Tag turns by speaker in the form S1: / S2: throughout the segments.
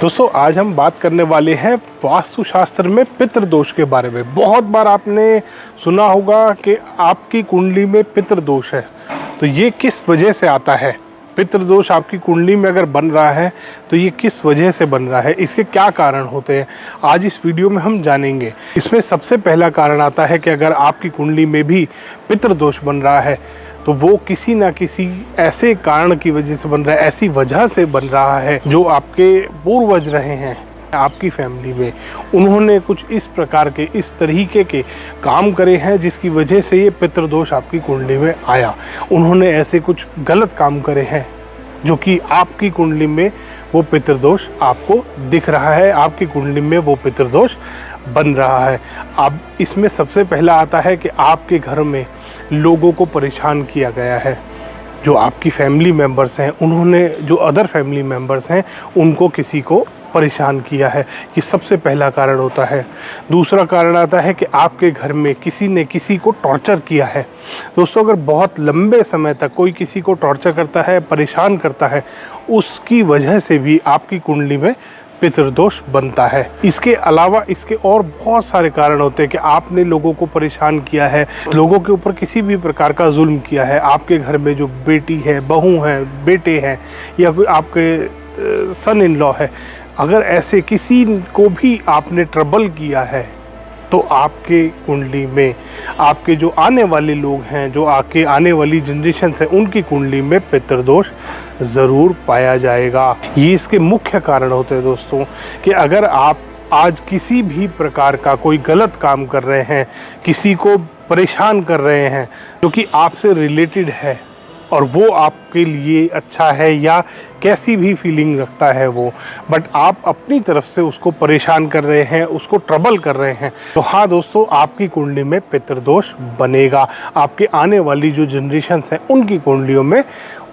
S1: दोस्तों आज हम बात करने वाले हैं वास्तुशास्त्र में पितृदोष के बारे में। बहुत बार आपने सुना होगा कि आपकी कुंडली में पितृदोष है, तो ये किस वजह से आता है। पितृदोष आपकी कुंडली में अगर बन रहा है तो ये किस वजह से बन रहा है, इसके क्या कारण होते हैं, आज इस वीडियो में हम जानेंगे। इसमें सबसे पहला कारण आता है कि अगर आपकी कुंडली में भी पितृदोष बन रहा है तो वो किसी ना किसी ऐसे कारण की वजह से बन रहा है, ऐसी वजह से बन रहा है जो आपके पूर्वज रहे हैं आपकी फैमिली में, उन्होंने कुछ इस प्रकार के इस तरीके के काम करे हैं जिसकी वजह से ये पितृदोष आपकी कुंडली में आया। उन्होंने ऐसे कुछ गलत काम करे हैं जो कि आपकी कुंडली में वो पितृदोष आपको दिख रहा है, आपकी कुंडली में वो पितृदोष बन रहा है। अब इसमें सबसे पहला आता है कि आपके घर में लोगों को परेशान किया गया है। जो आपकी फैमिली मेंबर्स हैं उन्होंने जो अदर फैमिली मेंबर्स हैं उनको किसी को परेशान किया है, ये सबसे पहला कारण होता है। दूसरा कारण आता है कि आपके घर में किसी ने किसी को टॉर्चर किया है। दोस्तों अगर बहुत लंबे समय तक कोई किसी को टॉर्चर करता है, परेशान करता है, उसकी वजह से भी आपकी कुंडली में पितृदोष बनता है। इसके अलावा इसके और बहुत सारे कारण होते हैं कि आपने लोगों को परेशान किया है, लोगों के ऊपर किसी भी प्रकार का जुल्म किया है। आपके घर में जो बेटी है, बहू है, बेटे हैं या कोई आपके सन इन लॉ है, अगर ऐसे किसी को भी आपने ट्रबल किया है तो आपके कुंडली में आपके जो आने वाले लोग हैं, जो आने वाली जनरेशन है, उनकी कुंडली में पितृदोष ज़रूर पाया जाएगा। ये इसके मुख्य कारण होते हैं दोस्तों कि अगर आप आज किसी भी प्रकार का कोई गलत काम कर रहे हैं, किसी को परेशान कर रहे हैं जो कि आपसे रिलेटेड है और वो आपके लिए अच्छा है या कैसी भी फीलिंग रखता है वो, बट आप अपनी तरफ से उसको परेशान कर रहे हैं, उसको ट्रबल कर रहे हैं, तो हाँ दोस्तों आपकी कुंडली में पितृदोष बनेगा। आपके आने वाली जो जनरेशन्स हैं उनकी कुंडलियों में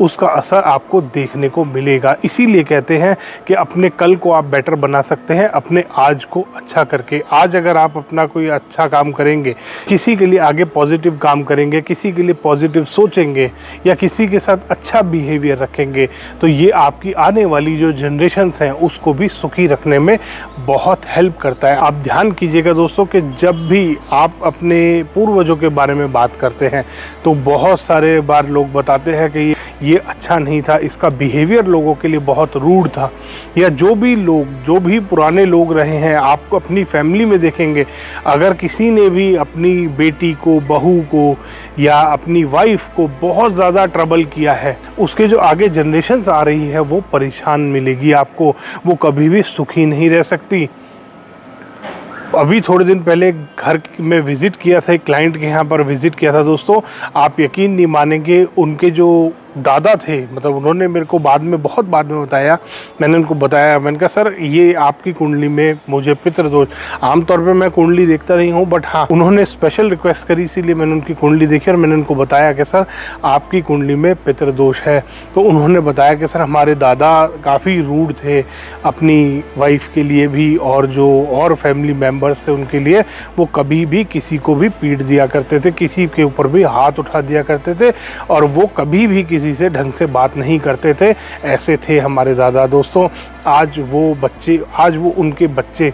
S1: उसका असर आपको देखने को मिलेगा। इसीलिए कहते हैं कि अपने कल को आप बेटर बना सकते हैं अपने आज को अच्छा करके। आज अगर आप अपना कोई अच्छा काम करेंगे, किसी के लिए आगे पॉजिटिव काम करेंगे, किसी के लिए पॉजिटिव सोचेंगे या किसी के साथ अच्छा बिहेवियर रखेंगे, तो ये आपकी आने वाली जो जनरेशन्स हैं उसको भी सुखी रखने में बहुत हेल्प करता है। आप ध्यान कीजिएगा दोस्तों कि जब भी आप अपने पूर्वजों के बारे में बात करते हैं तो बहुत सारे बार लोग बताते हैं कि ये अच्छा नहीं था, इसका बिहेवियर लोगों के लिए बहुत रूड था, या जो भी पुराने लोग रहे हैं आपको अपनी फैमिली में देखेंगे, अगर किसी ने भी अपनी बेटी को, बहू को या अपनी वाइफ को बहुत ज़्यादा ट्रबल किया है, उसके जो आगे जनरेशन्स आ रही है वो परेशान मिलेगी आपको, वो कभी भी सुखी नहीं रह सकती। अभी थोड़े दिन पहले घर में विज़िट किया था, एक क्लाइंट के यहाँ पर विज़िट किया था दोस्तों, आप यकीन नहीं मानेंगे, उनके जो दादा थे, मतलब उन्होंने मेरे को बहुत बाद में बताया, मैंने उनको बताया, मैंने कहा सर ये आपकी कुंडली में मुझे पितृदोष, आमतौर पे मैं कुंडली देखता नहीं हूँ, बट हाँ उन्होंने स्पेशल रिक्वेस्ट करी इसीलिए मैंने उनकी कुंडली देखी और मैंने उनको बताया कि सर आपकी कुंडली में पितृदोष है। तो उन्होंने बताया कि सर हमारे दादा काफ़ी रूड थे अपनी वाइफ के लिए भी और जो और फैमिली मेम्बर्स थे उनके लिए, वो कभी भी किसी को भी पीट दिया करते थे, किसी के ऊपर भी हाथ उठा दिया करते थे और वो कभी भी किसी से ढंग से बात नहीं करते थे। ऐसे थे हमारे दादा। दोस्तों आज वो उनके बच्चे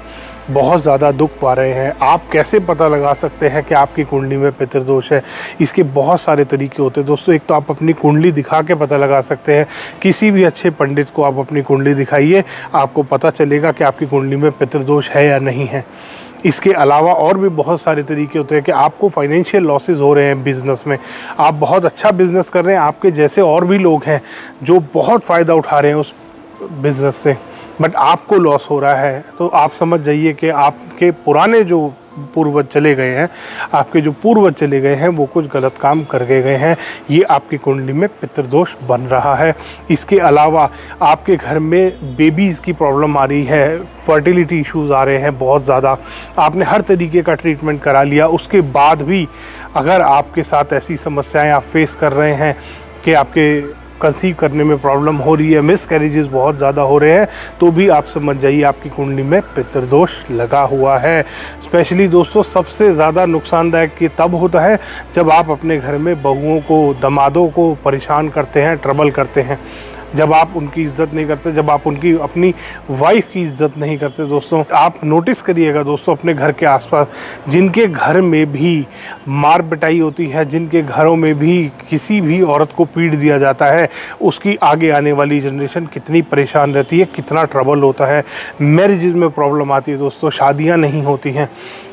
S1: बहुत ज़्यादा दुख पा रहे हैं। आप कैसे पता लगा सकते हैं कि आपकी कुंडली में पितृदोष है? इसके बहुत सारे तरीके होते हैं दोस्तों। एक तो आप अपनी कुंडली दिखा के पता लगा सकते हैं, किसी भी अच्छे पंडित को आप अपनी कुंडली दिखाइए, आपको पता चलेगा कि आपकी कुंडली में पितृदोष है या नहीं है। इसके अलावा और भी बहुत सारे तरीके होते हैं कि आपको फाइनेंशियल लॉसेस हो रहे हैं बिज़नेस में, आप बहुत अच्छा बिज़नेस कर रहे हैं, आपके जैसे और भी लोग हैं जो बहुत फ़ायदा उठा रहे हैं उस बिज़नेस से, बट आपको लॉस हो रहा है, तो आप समझ जाइए कि आपके पुराने जो पूर्वज चले गए हैं, आपके जो पूर्वज चले गए हैं वो कुछ गलत काम करके गए हैं, ये आपकी कुंडली में पितृदोष बन रहा है। इसके अलावा आपके घर में बेबीज़ की प्रॉब्लम आ रही है, फर्टिलिटी इश्यूज़ आ रहे हैं बहुत ज़्यादा, आपने हर तरीके का ट्रीटमेंट करा लिया, उसके बाद भी अगर आपके साथ ऐसी समस्याएं आप फेस कर रहे हैं कि आपके कंसीव करने में प्रॉब्लम हो रही है, मिसकैरेजेस बहुत ज़्यादा हो रहे हैं, तो भी आप समझ जाइए आपकी कुंडली में पितृदोष लगा हुआ है। स्पेशली दोस्तों सबसे ज़्यादा नुकसानदायक ये तब होता है जब आप अपने घर में बहुओं को, दमादों को परेशान करते हैं, ट्रबल करते हैं। जब आप उनकी इज्जत नहीं करते, जब आप उनकी अपनी वाइफ की इज्जत नहीं करते दोस्तों। आप नोटिस करिएगा दोस्तों अपने घर के आसपास जिनके घर में भी मार पिटाई होती है, जिनके घरों में भी किसी भी औरत को पीट दिया जाता है, उसकी आगे आने वाली जनरेशन कितनी परेशान रहती है, कितना ट्रबल होता है, मैरिजेज में प्रॉब्लम आती है दोस्तों, शादियाँ नहीं होती हैं।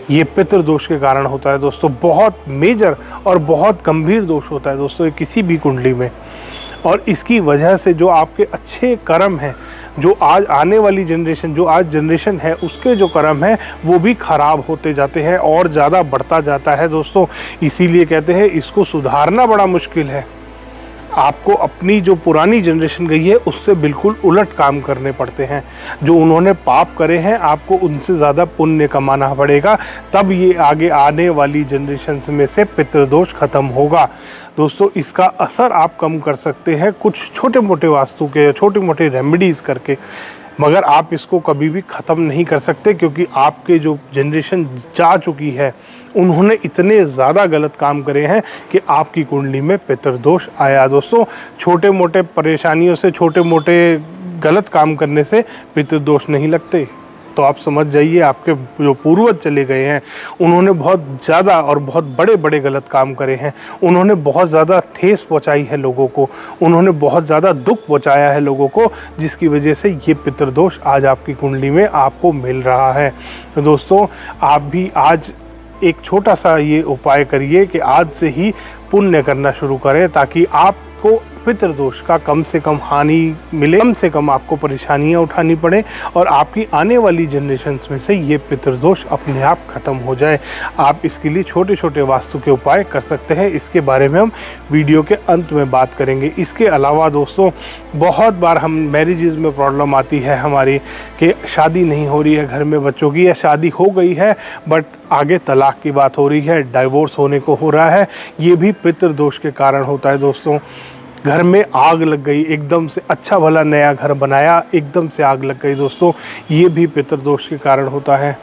S1: ये पितृदोष के कारण होता है दोस्तों। बहुत मेजर और बहुत गंभीर दोष होता है दोस्तों ये किसी भी कुंडली में। और इसकी वजह से जो आपके अच्छे कर्म हैं, जो आज आने वाली जनरेशन, जो आज जनरेशन है, उसके जो कर्म हैं वो भी ख़राब होते जाते हैं और ज़्यादा बढ़ता जाता है दोस्तों। इसीलिए कहते हैं इसको सुधारना बड़ा मुश्किल है। आपको अपनी जो पुरानी जनरेशन गई है उससे बिल्कुल उलट काम करने पड़ते हैं। जो उन्होंने पाप करे हैं आपको उनसे ज़्यादा पुण्य कमाना पड़ेगा, तब ये आगे आने वाली जनरेशन्स में से पितृदोष खत्म होगा दोस्तों। इसका असर आप कम कर सकते हैं कुछ छोटे मोटे वास्तु के, छोटे मोटे रेमेडीज़ करके, मगर आप इसको कभी भी ख़त्म नहीं कर सकते, क्योंकि आपके जो जनरेशन जा चुकी है उन्होंने इतने ज़्यादा गलत काम करे हैं कि आपकी कुंडली में पितृदोष आया दोस्तों। छोटे मोटे परेशानियों से, छोटे मोटे गलत काम करने से पितृदोष नहीं लगते। तो आप समझ जाइए आपके जो पूर्वज चले गए हैं उन्होंने बहुत ज़्यादा और बहुत बड़े बड़े गलत काम करे हैं। उन्होंने बहुत ज़्यादा ठेस पहुंचाई है लोगों को, उन्होंने बहुत ज़्यादा दुख पहुंचाया है लोगों को, जिसकी वजह से ये पितृदोष आज आपकी कुंडली में आपको मिल रहा है। तो दोस्तों आप भी आज एक छोटा सा ये उपाय करिए कि आज से ही पुण्य करना शुरू करें, ताकि आपको पितृदोष का कम से कम हानि मिले, कम से कम आपको परेशानियां उठानी पड़े और आपकी आने वाली जनरेशन्स में से ये पितृदोष अपने आप ख़त्म हो जाए। आप इसके लिए छोटे छोटे वास्तु के उपाय कर सकते हैं, इसके बारे में हम वीडियो के अंत में बात करेंगे। इसके अलावा दोस्तों बहुत बार हम मैरिजेज में प्रॉब्लम आती है हमारी कि शादी नहीं हो रही है घर में बच्चों की, या शादी हो गई है बट आगे तलाक की बात हो रही है, डाइवोर्स होने को हो रहा है। ये भी पितृदोष के कारण होता है दोस्तों। घर में आग लग गई, एकदम से अच्छा भला नया घर बनाया, एकदम से आग लग गई दोस्तों, ये भी पितृदोष के कारण होता है।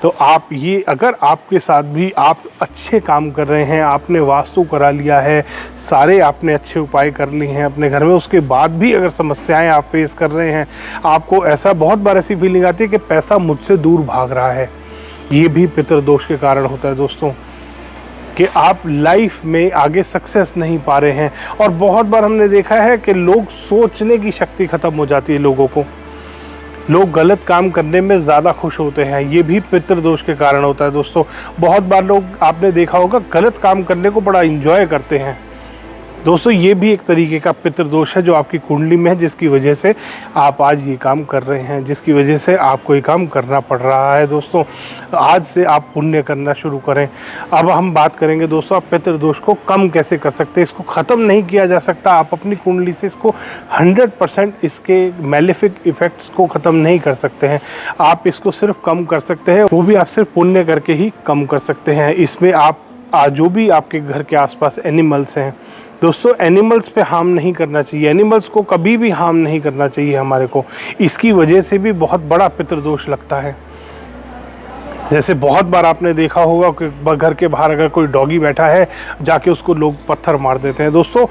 S1: तो आप ये, अगर आपके साथ भी आप अच्छे काम कर रहे हैं, आपने वास्तु करा लिया है, सारे आपने अच्छे उपाय कर लिए हैं अपने घर में, उसके बाद भी अगर समस्याएं आप फेस कर रहे हैं, आपको ऐसा बहुत बार ऐसी फीलिंग आती है कि पैसा मुझसे दूर भाग रहा है, ये भी पितृदोष के कारण होता है दोस्तों। कि आप लाइफ में आगे सक्सेस नहीं पा रहे हैं। और बहुत बार हमने देखा है कि लोग सोचने की शक्ति ख़त्म हो जाती है लोगों को, लोग गलत काम करने में ज़्यादा खुश होते हैं, ये भी पितृदोष के कारण होता है दोस्तों। बहुत बार लोग, आपने देखा होगा, गलत काम करने को बड़ा इंजॉय करते हैं दोस्तों, ये भी एक तरीके का पितृदोष है जो आपकी कुंडली में है, जिसकी वजह से आप आज ये काम कर रहे हैं, जिसकी वजह से आपको ये काम करना पड़ रहा है दोस्तों। आज से आप पुण्य करना शुरू करें। अब हम बात करेंगे दोस्तों आप पितृदोष को कम कैसे कर सकते हैं। इसको ख़त्म नहीं किया जा सकता, आप अपनी कुंडली से इसको 100% इसके मैलेफिक इफ़ेक्ट्स को ख़त्म नहीं कर सकते हैं। आप इसको सिर्फ कम कर सकते हैं, वो भी आप सिर्फ पुण्य करके ही कम कर सकते हैं। इसमें आप जो भी आपके घर के आसपास एनिमल्स हैं दोस्तों, एनिमल्स पे हार्म नहीं करना चाहिए, एनिमल्स को कभी भी हार्म नहीं करना चाहिए हमारे को। इसकी वजह से भी बहुत बड़ा पितृदोष लगता है। जैसे बहुत बार आपने देखा होगा कि घर के बाहर अगर कोई डॉगी बैठा है, जाके उसको लोग पत्थर मार देते हैं दोस्तों,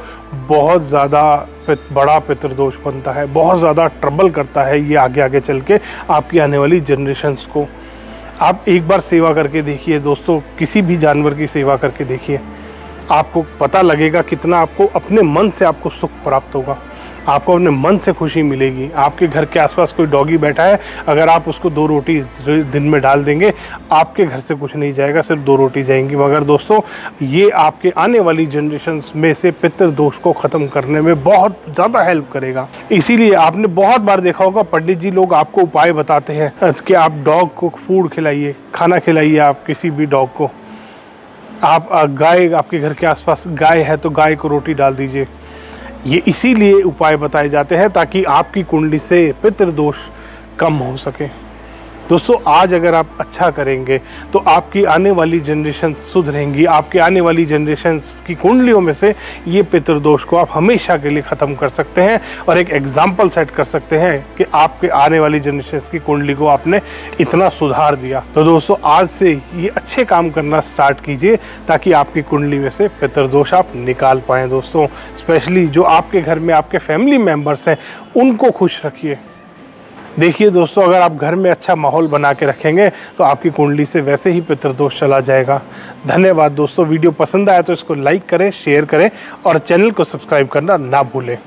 S1: बहुत ज़्यादा बड़ा पितृदोष बनता है, बहुत ज़्यादा ट्रबल करता है ये आगे आगे चल के आपकी आने वाली जनरेशन्स को। आप एक बार सेवा करके देखिए दोस्तों, किसी भी जानवर की सेवा करके देखिए, आपको पता लगेगा कितना आपको अपने मन से आपको सुख प्राप्त होगा, आपको अपने मन से खुशी मिलेगी। आपके घर के आसपास कोई डॉगी बैठा है, अगर आप उसको 2 रोटी दिन में डाल देंगे, आपके घर से कुछ नहीं जाएगा, सिर्फ 2 रोटी जाएंगी। मगर दोस्तों ये आपके आने वाली जनरेशन्स में से पितृदोष को ख़त्म करने में बहुत ज़्यादा हेल्प करेगा। इसीलिए आपने बहुत बार देखा होगा पंडित जी लोग आपको उपाय बताते हैं कि आप डॉग को फूड खिलाइए, खाना खिलाइए, आप किसी भी डॉग को। आप गाय, आपके घर के आसपास गाय है तो गाय को रोटी डाल दीजिए। ये इसीलिए उपाय बताए जाते हैं ताकि आपकी कुंडली से पितृदोष कम हो सके। दोस्तों आज अगर आप अच्छा करेंगे तो आपकी आने वाली जनरेशन सुधरेंगी, आपकी आने वाली जनरेशन की कुंडलियों में से ये पितृदोष को आप हमेशा के लिए ख़त्म कर सकते हैं और एक एग्जाम्पल सेट कर सकते हैं कि आपके आने वाली जनरेशन की कुंडली को आपने इतना सुधार दिया। तो दोस्तों आज से ये अच्छे काम करना स्टार्ट कीजिए ताकि आपकी कुंडली में से पितृदोष आप निकाल पाएँ। दोस्तों स्पेशली जो आपके घर में आपके फैमिली मेम्बर्स हैं उनको खुश रखिए। देखिए दोस्तों, अगर आप घर में अच्छा माहौल बना के रखेंगे तो आपकी कुंडली से वैसे ही पितृदोष चला जाएगा। धन्यवाद दोस्तों। वीडियो पसंद आया तो इसको लाइक करें, शेयर करें और चैनल को सब्सक्राइब करना ना भूलें।